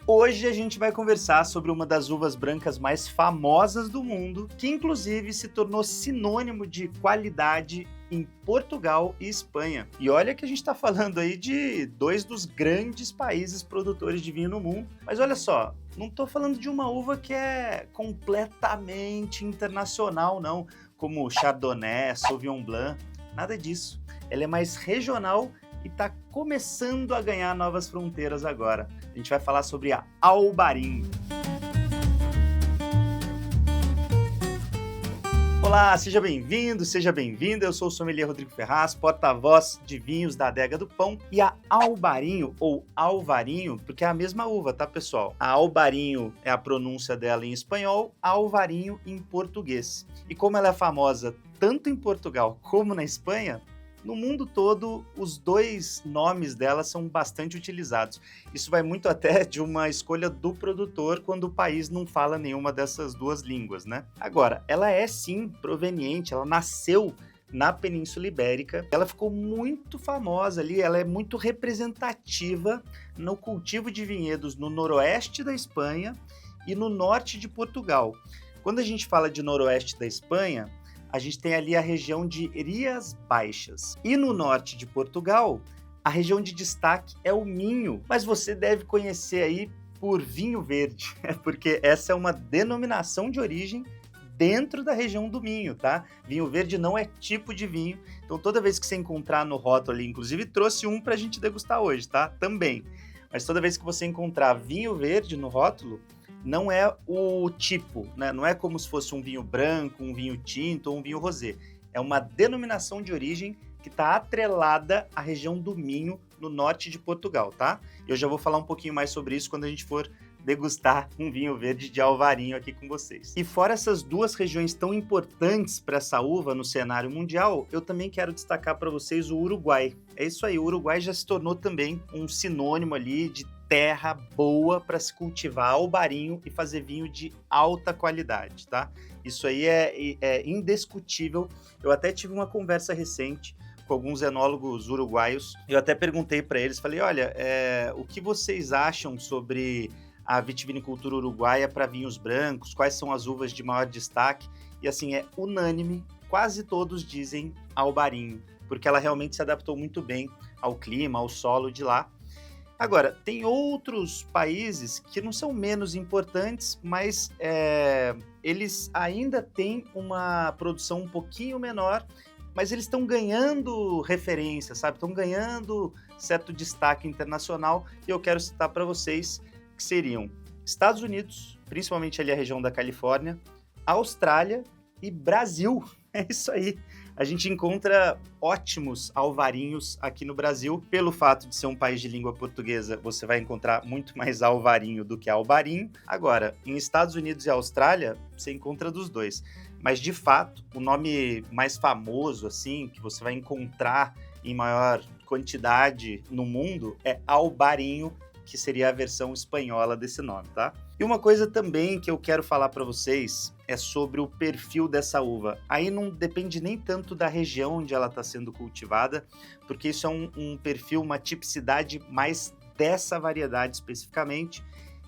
Hoje a gente vai conversar sobre uma das uvas brancas mais famosas do mundo, que inclusive se tornou sinônimo de qualidade em Portugal e Espanha. E olha que a gente está falando aí de dois dos grandes países produtores de vinho no mundo. Mas olha só, não estou falando de uma uva que é completamente internacional, não, como Chardonnay, Sauvignon Blanc, nada disso. Ela é mais regional e está começando a ganhar novas fronteiras agora. A gente vai falar sobre a Albarino. Olá, seja bem-vindo, seja bem-vinda. Eu sou o sommelier Rodrigo Ferraz, porta-voz de vinhos da Adega do Pão. E a Albarino, ou Alvarinho, porque é a mesma uva, tá, pessoal? A Albarino é a pronúncia dela em espanhol, a Alvarinho em português. E como ela é famosa tanto em Portugal como na Espanha, no mundo todo, os dois nomes dela são bastante utilizados. Isso vai muito até de uma escolha do produtor quando o país não fala nenhuma dessas duas línguas, né? Agora, ela é sim proveniente, ela nasceu na Península Ibérica, ela ficou muito famosa ali, ela é muito representativa no cultivo de vinhedos no noroeste da Espanha e no norte de Portugal. Quando a gente fala de noroeste da Espanha, a gente tem ali a região de Rías Baixas. E no norte de Portugal, a região de destaque é o Minho, mas você deve conhecer aí por vinho verde, porque essa é uma denominação de origem dentro da região do Minho, tá? Vinho verde não é tipo de vinho, então toda vez que você encontrar no rótulo ali, inclusive trouxe um pra gente degustar hoje, tá? Também. Mas toda vez que você encontrar vinho verde no rótulo, não é o tipo, né? Não é como se fosse um vinho branco, um vinho tinto ou um vinho rosé. É uma denominação de origem que está atrelada à região do Minho, no norte de Portugal, tá? Eu já vou falar um pouquinho mais sobre isso quando a gente for degustar um vinho verde de Alvarinho aqui com vocês. E fora essas duas regiões tão importantes para essa uva no cenário mundial, eu também quero destacar para vocês o Uruguai. É isso aí, o Uruguai já se tornou também um sinônimo ali de terra boa para se cultivar albarinho e fazer vinho de alta qualidade, tá? Isso aí é indiscutível. Eu até tive uma conversa recente com alguns enólogos uruguaios. Eu até perguntei para eles, falei, olha, o que vocês acham sobre a vitivinicultura uruguaia para vinhos brancos? Quais são as uvas de maior destaque? E assim, é unânime, quase todos dizem albarinho, porque ela realmente se adaptou muito bem ao clima, ao solo de lá. Agora, tem outros países que não são menos importantes, mas eles ainda têm uma produção um pouquinho menor, mas eles estão ganhando referência, sabe? Estão ganhando certo destaque internacional, e eu quero citar para vocês que seriam Estados Unidos, principalmente ali a região da Califórnia, Austrália e Brasil. É isso aí. A gente encontra ótimos alvarinhos aqui no Brasil. Pelo fato de ser um país de língua portuguesa, você vai encontrar muito mais alvarinho do que albarinho. Agora, em Estados Unidos e Austrália, você encontra dos dois. Mas, de fato, o nome mais famoso, assim, que você vai encontrar em maior quantidade no mundo é albarinho, que seria a versão espanhola desse nome, tá? E uma coisa também que eu quero falar para vocês é sobre o perfil dessa uva. Aí não depende nem tanto da região onde ela está sendo cultivada, porque isso é um perfil, uma tipicidade mais dessa variedade especificamente,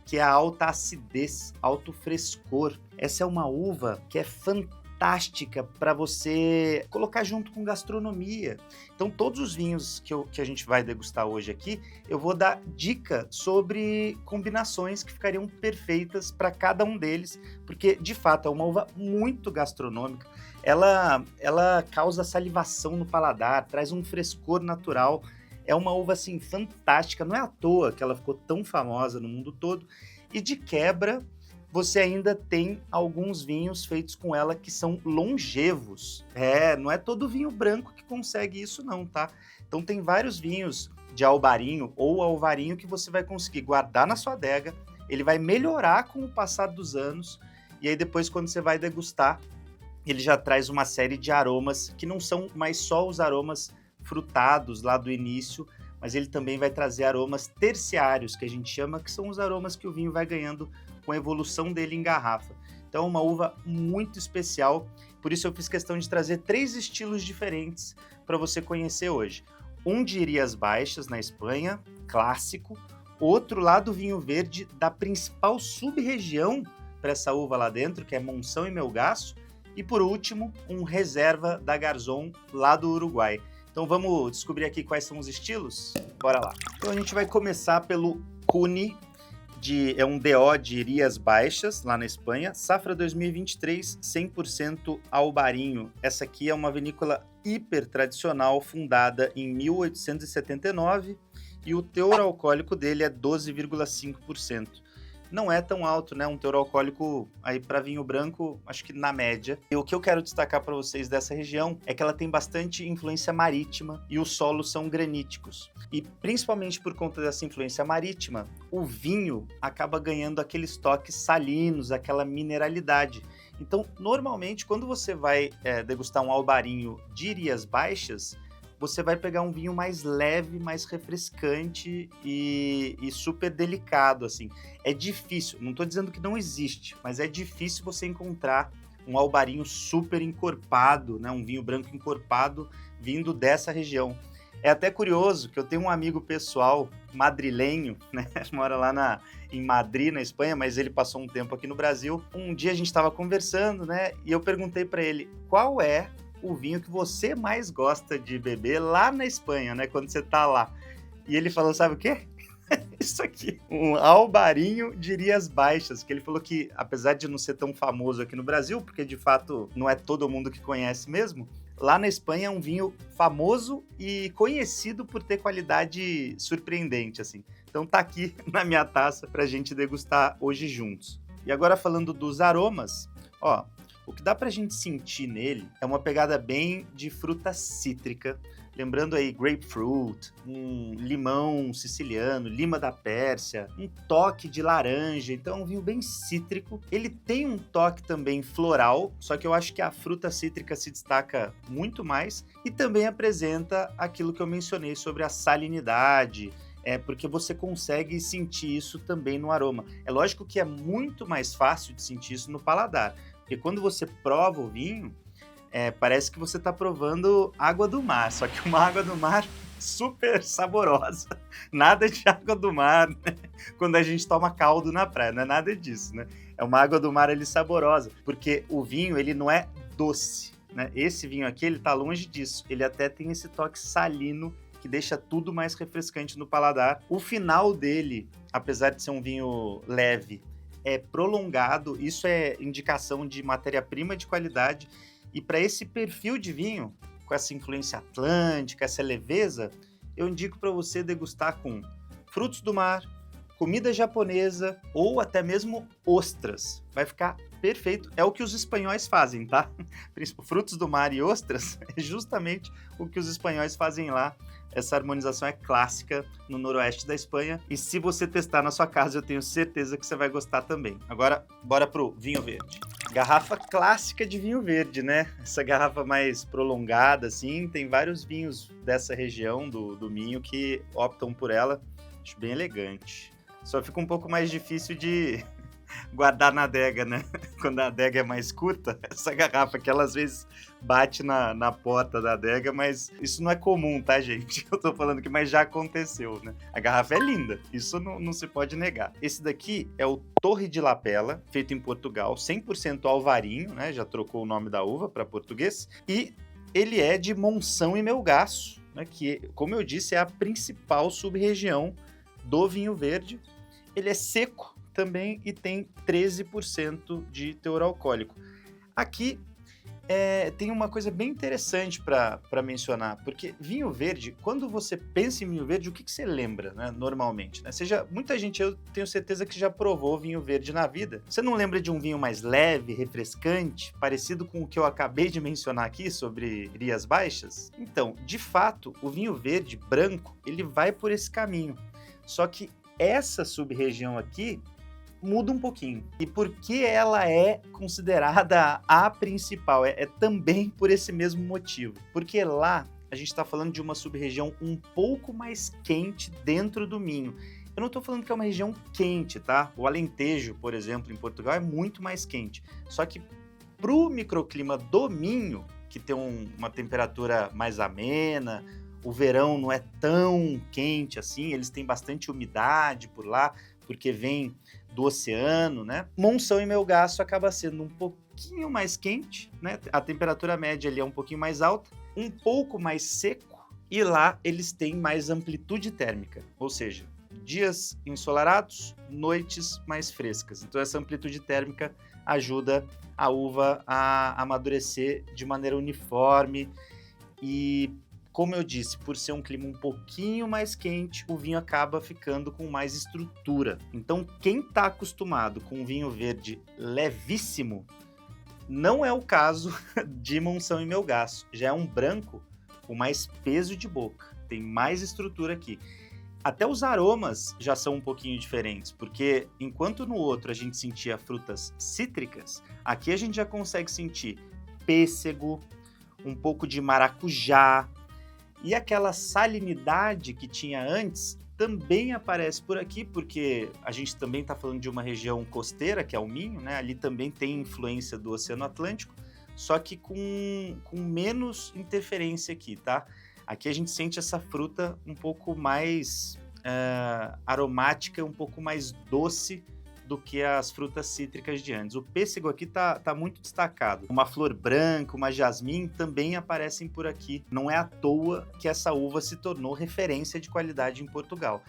que é a alta acidez, alto frescor. Essa é uma uva que é fantástica para você colocar junto com gastronomia. Então, todos os vinhos que a gente vai degustar hoje aqui, eu vou dar dica sobre combinações que ficariam perfeitas para cada um deles, porque, de fato, é uma uva muito gastronômica. Ela causa salivação no paladar, traz um frescor natural. É uma uva, assim, fantástica. Não é à toa que ela ficou tão famosa no mundo todo. E, de quebra, você ainda tem alguns vinhos feitos com ela que são longevos. Não é todo vinho branco que consegue isso não, tá? Então tem vários vinhos de albarinho ou alvarinho que você vai conseguir guardar na sua adega, ele vai melhorar com o passar dos anos, e aí depois quando você vai degustar, ele já traz uma série de aromas que não são mais só os aromas frutados lá do início, mas ele também vai trazer aromas terciários, que a gente chama, que são os aromas que o vinho vai ganhando com a evolução dele em garrafa. Então é uma uva muito especial, por isso eu fiz questão de trazer 3 estilos diferentes para você conhecer hoje. Um de Rías Baixas, na Espanha, clássico, outro lá do vinho verde da principal sub-região para essa uva lá dentro, que é Monção e Melgaço, e por último, um reserva da Garzón lá do Uruguai. Então vamos descobrir aqui quais são os estilos? Bora lá. Então a gente vai começar pelo Cuni, é um DO de Rías Baixas, lá na Espanha, safra 2023, 100% Albarinho. Essa aqui é uma vinícola hiper tradicional, fundada em 1879, e o teor alcoólico dele é 12,5%. Não é tão alto, né? Um teor alcoólico aí para vinho branco, acho que na média. E o que eu quero destacar para vocês dessa região é que ela tem bastante influência marítima e os solos são graníticos. E principalmente por conta dessa influência marítima, o vinho acaba ganhando aqueles toques salinos, aquela mineralidade. Então, normalmente, quando você vai degustar um albarinho de Rías Baixas, você vai pegar um vinho mais leve, mais refrescante e super delicado, assim. É difícil, não estou dizendo que não existe, mas é difícil você encontrar um albarinho super encorpado, né? Um vinho branco encorpado vindo dessa região. É até curioso que eu tenho um amigo pessoal madrilenho, né? Mora lá em Madrid, na Espanha, mas ele passou um tempo aqui no Brasil. Um dia a gente estava conversando, né? E eu perguntei para ele qual é o vinho que você mais gosta de beber lá na Espanha, né? Quando você tá lá. E ele falou, sabe o quê? Isso aqui, um albarinho de Rías Baixas, que ele falou que, apesar de não ser tão famoso aqui no Brasil, porque de fato não é todo mundo que conhece mesmo, lá na Espanha é um vinho famoso e conhecido por ter qualidade surpreendente, assim. Então tá aqui na minha taça pra gente degustar hoje juntos. E agora falando dos aromas, ó, o que dá pra gente sentir nele é uma pegada bem de fruta cítrica, lembrando aí grapefruit, um limão siciliano, lima da Pérsia, um toque de laranja, então é um vinho bem cítrico. Ele tem um toque também floral, só que eu acho que a fruta cítrica se destaca muito mais e também apresenta aquilo que eu mencionei sobre a salinidade, porque você consegue sentir isso também no aroma. É lógico que é muito mais fácil de sentir isso no paladar, porque quando você prova o vinho, parece que você está provando água do mar, só que uma água do mar super saborosa. Nada de água do mar, né? Quando a gente toma caldo na praia, não é nada disso, né? É uma água do mar ali saborosa, porque o vinho, ele não é doce, né? Esse vinho aqui, ele tá longe disso. Ele até tem esse toque salino que deixa tudo mais refrescante no paladar. O final dele, apesar de ser um vinho leve, é prolongado, isso é indicação de matéria-prima de qualidade, e para esse perfil de vinho, com essa influência atlântica, essa leveza, eu indico para você degustar com frutos do mar, comida japonesa ou até mesmo ostras. Vai ficar perfeito. É o que os espanhóis fazem, tá? Frutos do mar e ostras é justamente o que os espanhóis fazem lá. Essa harmonização é clássica no noroeste da Espanha. E se você testar na sua casa, eu tenho certeza que você vai gostar também. Agora, bora pro vinho verde. Garrafa clássica de vinho verde, né? Essa garrafa mais prolongada, assim. Tem vários vinhos dessa região do Minho que optam por ela. Acho bem elegante. Só fica um pouco mais difícil de guardar na adega, né? Quando a adega é mais curta, essa garrafa que ela às vezes bate na porta da adega, mas isso não é comum, tá, gente? Eu tô falando que, mas já aconteceu, né? A garrafa é linda, isso não se pode negar. Esse daqui é o Torre de Lapela, feito em Portugal, 100% alvarinho, né? Já trocou o nome da uva para português, e ele é de Monção e Melgaço, né? Que, como eu disse, é a principal sub-região do vinho verde. Ele é seco também e tem 13% de teor alcoólico. Aqui tem uma coisa bem interessante para mencionar, porque vinho verde, quando você pensa em vinho verde, o que você lembra, né, normalmente? Né? Muita gente, eu tenho certeza que já provou vinho verde na vida. Você não lembra de um vinho mais leve, refrescante, parecido com o que eu acabei de mencionar aqui sobre Rías Baixas? Então, de fato, o vinho verde branco, ele vai por esse caminho. Só que essa sub-região aqui muda um pouquinho. E por que ela é considerada a principal? É também por esse mesmo motivo. Porque lá a gente está falando de uma sub-região um pouco mais quente dentro do Minho. Eu não estou falando que é uma região quente, tá? O Alentejo, por exemplo, em Portugal é muito mais quente. Só que para o microclima do Minho, que tem uma temperatura mais amena, o verão não é tão quente assim, eles têm bastante umidade por lá, porque vem do oceano, né? Monção e Melgaço acaba sendo um pouquinho mais quente, né? A temperatura média ali é um pouquinho mais alta, um pouco mais seco, e lá eles têm mais amplitude térmica, ou seja, dias ensolarados, noites mais frescas. Então essa amplitude térmica ajuda a uva a amadurecer de maneira uniforme e, como eu disse, por ser um clima um pouquinho mais quente, o vinho acaba ficando com mais estrutura. Então quem está acostumado com um vinho verde levíssimo, não é o caso de Monção e Melgaço. Já é um branco com mais peso de boca, tem mais estrutura aqui. Até os aromas já são um pouquinho diferentes, porque enquanto no outro a gente sentia frutas cítricas, aqui a gente já consegue sentir pêssego, um pouco de maracujá, e aquela salinidade que tinha antes também aparece por aqui, porque a gente também está falando de uma região costeira, que é o Minho, né? Ali também tem influência do Oceano Atlântico, só que com menos interferência aqui, tá? Aqui a gente sente essa fruta um pouco mais aromática, um pouco mais doce do que as frutas cítricas de antes. O pêssego aqui tá muito destacado. Uma flor branca, uma jasmim também aparecem por aqui. Não é à toa que essa uva se tornou referência de qualidade em Portugal.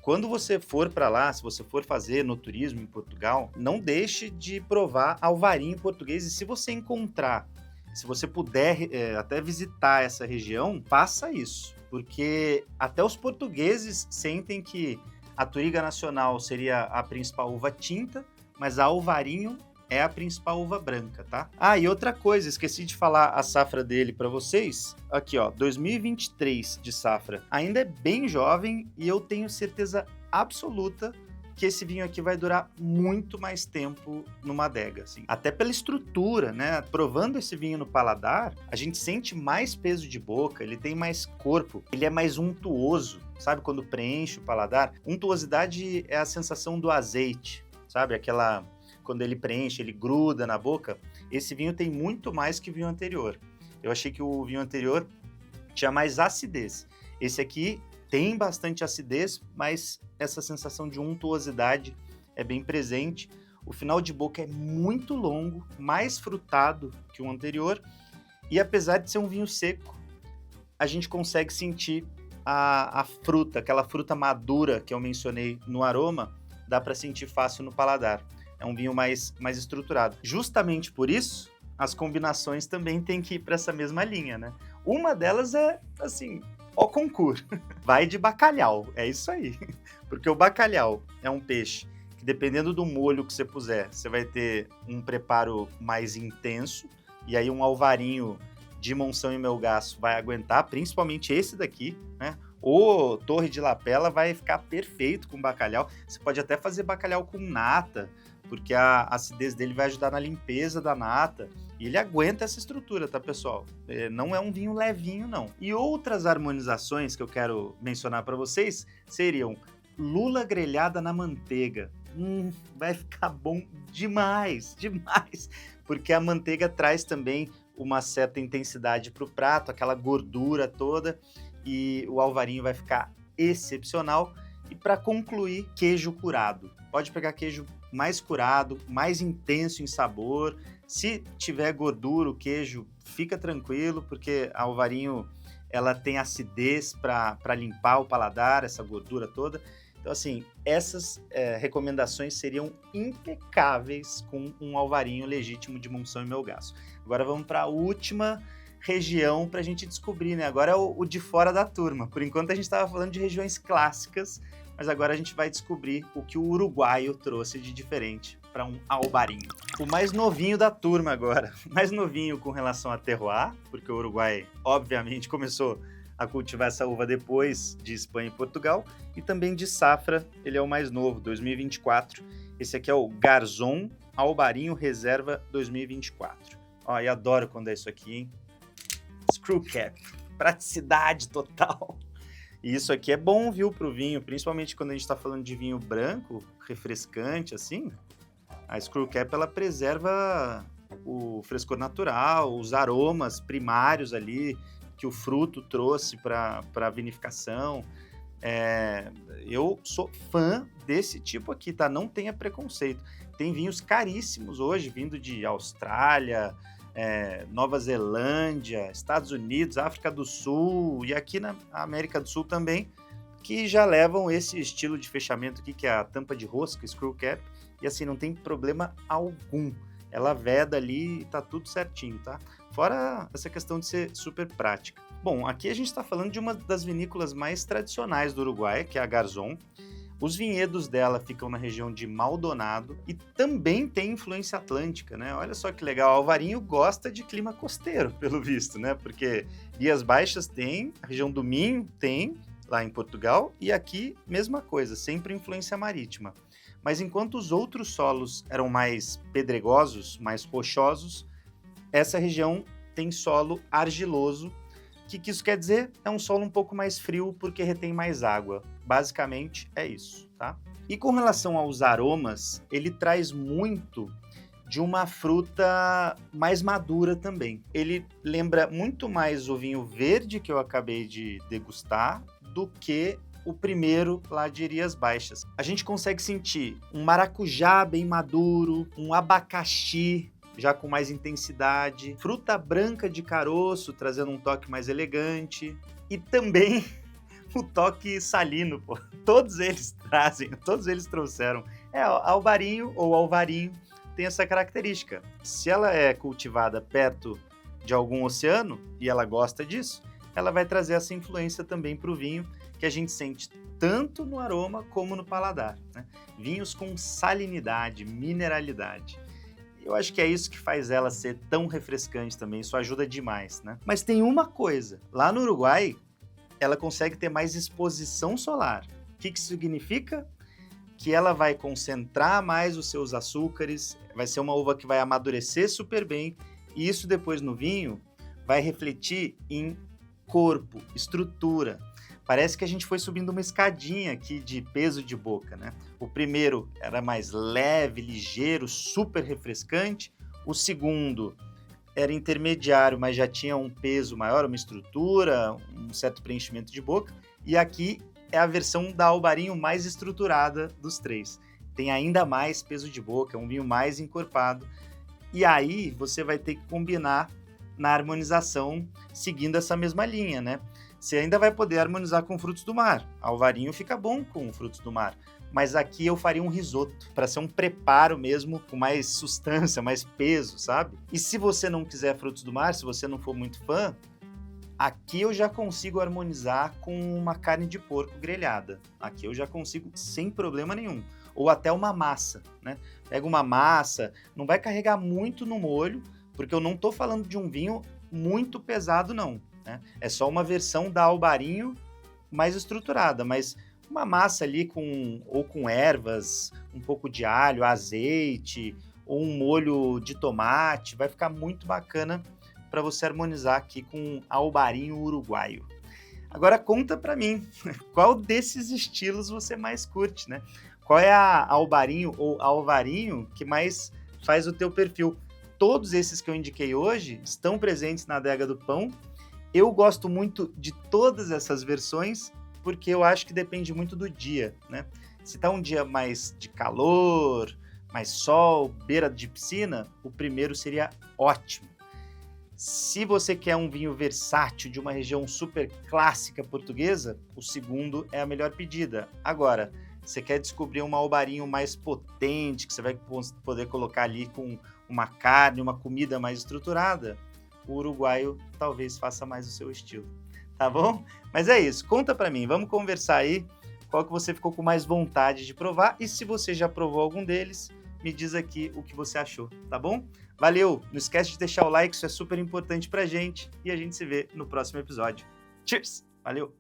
Quando você for para lá, se você for fazer no turismo em Portugal, não deixe de provar alvarinho português, e se você encontrar, se você puder até visitar essa região, faça isso, porque até os portugueses sentem que a Touriga Nacional seria a principal uva tinta, mas a Alvarinho é a principal uva branca, tá? Ah, e outra coisa, esqueci de falar a safra dele para vocês. Aqui, ó, 2023 de safra. Ainda é bem jovem e eu tenho certeza absoluta que esse vinho aqui vai durar muito mais tempo numa adega, assim. Até pela estrutura, né? Provando esse vinho no paladar, a gente sente mais peso de boca, ele tem mais corpo, ele é mais untuoso, sabe? Quando preenche o paladar. Untuosidade é a sensação do azeite, sabe? Aquela... quando ele preenche, ele gruda na boca. Esse vinho tem muito mais que o vinho anterior. Eu achei que o vinho anterior tinha mais acidez. Esse aqui tem bastante acidez, mas essa sensação de untuosidade é bem presente. O final de boca é muito longo, mais frutado que o anterior, e apesar de ser um vinho seco, a gente consegue sentir a fruta, aquela fruta madura que eu mencionei no aroma, dá para sentir fácil no paladar. É um vinho mais estruturado. Justamente por isso, as combinações também têm que ir para essa mesma linha, né? Uma delas é, assim, ó concurso. Vai de bacalhau, é isso aí. Porque o bacalhau é um peixe que, dependendo do molho que você puser, você vai ter um preparo mais intenso, e aí um alvarinho de Monção e Melgaço vai aguentar, principalmente esse daqui, né? O Torre de Lapela vai ficar perfeito com bacalhau. Você pode até fazer bacalhau com nata, porque a acidez dele vai ajudar na limpeza da nata. E ele aguenta essa estrutura, tá, pessoal? Não é um vinho levinho, não. E outras harmonizações que eu quero mencionar para vocês seriam lula grelhada na manteiga. Vai ficar bom demais, demais. Porque a manteiga traz também uma certa intensidade para o prato, aquela gordura toda. E o alvarinho vai ficar excepcional. E para concluir, queijo curado. Pode pegar queijo mais curado, mais intenso em sabor. Se tiver gordura, o queijo, fica tranquilo, porque a alvarinho ela tem acidez para limpar o paladar, essa gordura toda. Então, assim, essas recomendações seriam impecáveis com um alvarinho legítimo de Monção e Melgaço. Agora vamos para a última região para a gente descobrir, né? Agora é o de fora da turma. Por enquanto a gente estava falando de regiões clássicas, mas agora a gente vai descobrir o que o uruguaio trouxe de diferente para um alvarinho. O mais novinho da turma agora, mais novinho com relação a terroir, porque o Uruguai, obviamente, começou a cultivar essa uva depois de Espanha e Portugal, e também de safra, ele é o mais novo, 2024. Esse aqui é o Garzon Alvarinho Reserva 2024. Ó, e adoro quando é isso aqui, hein? Screw cap, praticidade total. E isso aqui é bom, viu, pro vinho, principalmente quando a gente tá falando de vinho branco, refrescante, assim. A screw cap, ela preserva o frescor natural, os aromas primários ali, que o fruto trouxe para a vinificação. Eu sou fã desse tipo aqui, tá? Não tenha preconceito. Tem vinhos caríssimos hoje, vindo de Austrália, Nova Zelândia, Estados Unidos, África do Sul e aqui na América do Sul também, que já levam esse estilo de fechamento aqui, que é a tampa de rosca, screw cap, e assim, não tem problema algum. Ela veda ali e tá tudo certinho, tá? Fora essa questão de ser super prática. Bom, aqui a gente está falando de uma das vinícolas mais tradicionais do Uruguai, que é a Garzón. Os vinhedos dela ficam na região de Maldonado e também tem influência atlântica, né? Olha só que legal, Alvarinho gosta de clima costeiro, pelo visto, né? Porque Guias Baixas tem, a região do Minho tem, lá em Portugal, e aqui, mesma coisa, sempre influência marítima. Mas enquanto os outros solos eram mais pedregosos, mais rochosos, essa região tem solo argiloso. O que isso quer dizer? É um solo um pouco mais frio porque retém mais água. Basicamente é isso, tá? E com relação aos aromas, ele traz muito de uma fruta mais madura também. Ele lembra muito mais o vinho verde que eu acabei de degustar do que o primeiro lá de Guias Baixas. A gente consegue sentir um maracujá bem maduro, um abacaxi já com mais intensidade, fruta branca de caroço, trazendo um toque mais elegante, e também o toque salino, pô. Todos eles trouxeram. Albarinho ou alvarinho tem essa característica. Se ela é cultivada perto de algum oceano, e ela gosta disso, ela vai trazer essa influência também para o vinho, que a gente sente tanto no aroma como no paladar, né? Vinhos com salinidade, mineralidade. Eu acho que é isso que faz ela ser tão refrescante também, isso ajuda demais, né? Mas tem uma coisa, lá no Uruguai, ela consegue ter mais exposição solar. O que isso significa? Que ela vai concentrar mais os seus açúcares, vai ser uma uva que vai amadurecer super bem, e isso depois no vinho vai refletir em corpo, estrutura. Parece que a gente foi subindo uma escadinha aqui de peso de boca, né? O primeiro era mais leve, ligeiro, super refrescante. O segundo era intermediário, mas já tinha um peso maior, uma estrutura, um certo preenchimento de boca. E aqui é a versão da Albarinho mais estruturada dos três. Tem ainda mais peso de boca, é um vinho mais encorpado. E aí você vai ter que combinar na harmonização seguindo essa mesma linha, né? Você ainda vai poder harmonizar com frutos do mar. Alvarinho fica bom com frutos do mar. Mas aqui eu faria um risoto, para ser um preparo mesmo, com mais sustância, mais peso, sabe? E se você não quiser frutos do mar, se você não for muito fã, aqui eu já consigo harmonizar com uma carne de porco grelhada. Aqui eu já consigo sem problema nenhum. Ou até uma massa, né? Pega uma massa, não vai carregar muito no molho, porque eu não estou falando de um vinho muito pesado, não. Né? É só uma versão da Albarinho mais estruturada, mas uma massa ali com ervas, um pouco de alho, azeite, ou um molho de tomate, vai ficar muito bacana para você harmonizar aqui com Albarinho uruguaio. Agora conta para mim, qual desses estilos você mais curte, né? Qual é a Albarinho ou Alvarinho que mais faz o teu perfil? Todos esses que eu indiquei hoje estão presentes na Adega do Pão. Eu gosto muito de todas essas versões, porque eu acho que depende muito do dia, né? Se tá um dia mais de calor, mais sol, beira de piscina, o primeiro seria ótimo. Se você quer um vinho versátil de uma região super clássica portuguesa, o segundo é a melhor pedida. Agora, você quer descobrir um albarinho mais potente, que você vai poder colocar ali com uma carne, uma comida mais estruturada, o uruguaio talvez faça mais o seu estilo, tá bom? Mas é isso, conta pra mim, vamos conversar aí, qual que você ficou com mais vontade de provar, e se você já provou algum deles, me diz aqui o que você achou, tá bom? Valeu, não esquece de deixar o like, isso é super importante pra gente, e a gente se vê no próximo episódio. Cheers! Valeu!